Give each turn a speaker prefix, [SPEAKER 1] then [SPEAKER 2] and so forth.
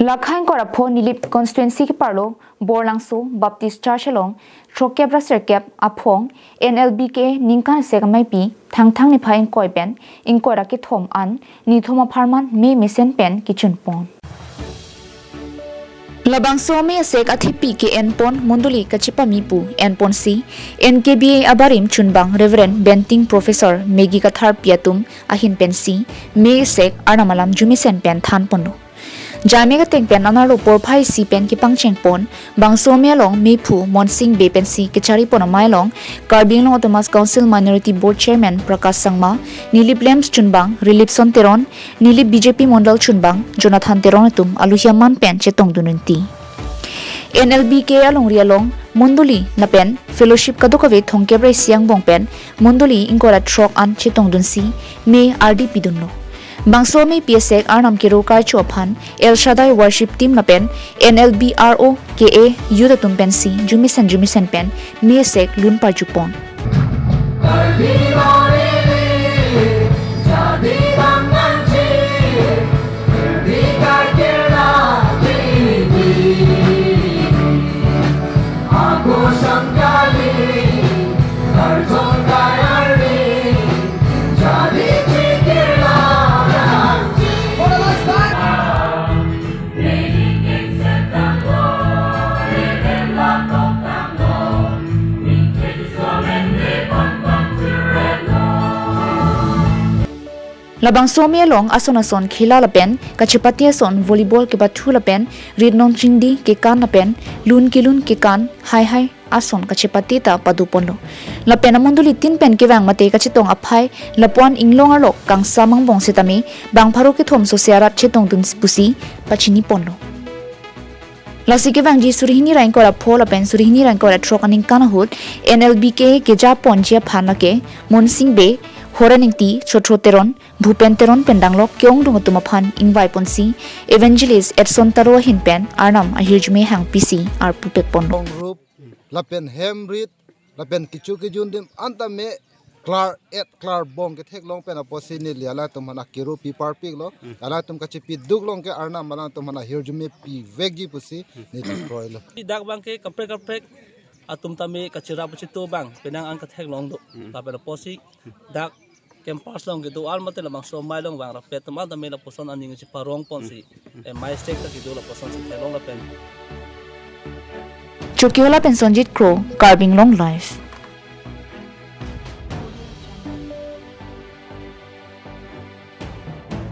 [SPEAKER 1] Lakhain korapho nilip constituency ki parlo Borlangso Baptist Church along Trokebra Serkep Aphong NLBKA ningkan Asek ameipi thang ni phain koipen inkora ki thom an ni thoma pharman me mesen pen kitchen pon Labangso me Asek athipi ke enpon munduli kachipa mipu enpon si NKBA abarim chunbang Reverend Benting Professor Megi Kathar Piatum ahin pensi me Asek arnamalam jumisen pen than pono Jamega teng pen anaro por phai si pen ki pangcheng pon bangso me long me phu monsing be pen si kichari pon mai long Karbing long Thomas Council Minority Board Chairman Prakash Sangma Nilip Lems chunbang Rilip Son Teron Nilip BJP Mondal chunbang Jonathan Teron tum aluhiaman pen chetong dununti NLBKA long rialong Monduli na pen fellowship kadokave thongkebre siang bong pen Monduli ingora trok an chetong dunsi me RDP dunno Bangso me PSEC Arnam Kiro Karcho Phan El Shaddai Worship Team na pen NLBKA Yuda Tumpensi Jumisen pen PSEC Lun Parjupon Labang somi along ason khela lapen kachipati ason volleyball ke bathu lapen ridnon chingdi ke kan lapen lun ke kan hai ason kachipati ta padupono lapen amonduli tin pen ke wang mate kachitong aphai lapon inglong alok kang samang bong setami bang pharu ke thom so siarat chetong dun pusi pachini pono Lasi ke wang ji surihini rain kora phola pen surihini rain kora trokaning kana hut NLBK ke ja ponjia phana ke monsing be Horaningti Chotroteron Bhupenteron Pendanglok Kyong Dungutumaphan Ingvai Ponsi Evangelist Edson Taro Hinpen Arnam Ahirjme Hang PC Ar Pupek Pondo
[SPEAKER 2] Group Lapen Hemrit Lapen Kichu Kijundim Antame Clar Bong ke thek long pen aposi ni liala tumana kiru pi parpik lo ala tum kachi pi duk long ke arna malang tumana hirjume pi vegi pusi ni destroy lo
[SPEAKER 3] dak bang ke kaprek atum tame kachira puchito bang penang ang kathek long do tapera posi dak campus long gitu almate lamang so mai long bang rapet ma tame la poson aning chi parong ponsi e mai stek ta kido la poson si long la pen
[SPEAKER 1] Chokiola Pensonjit Crow Carving Long Life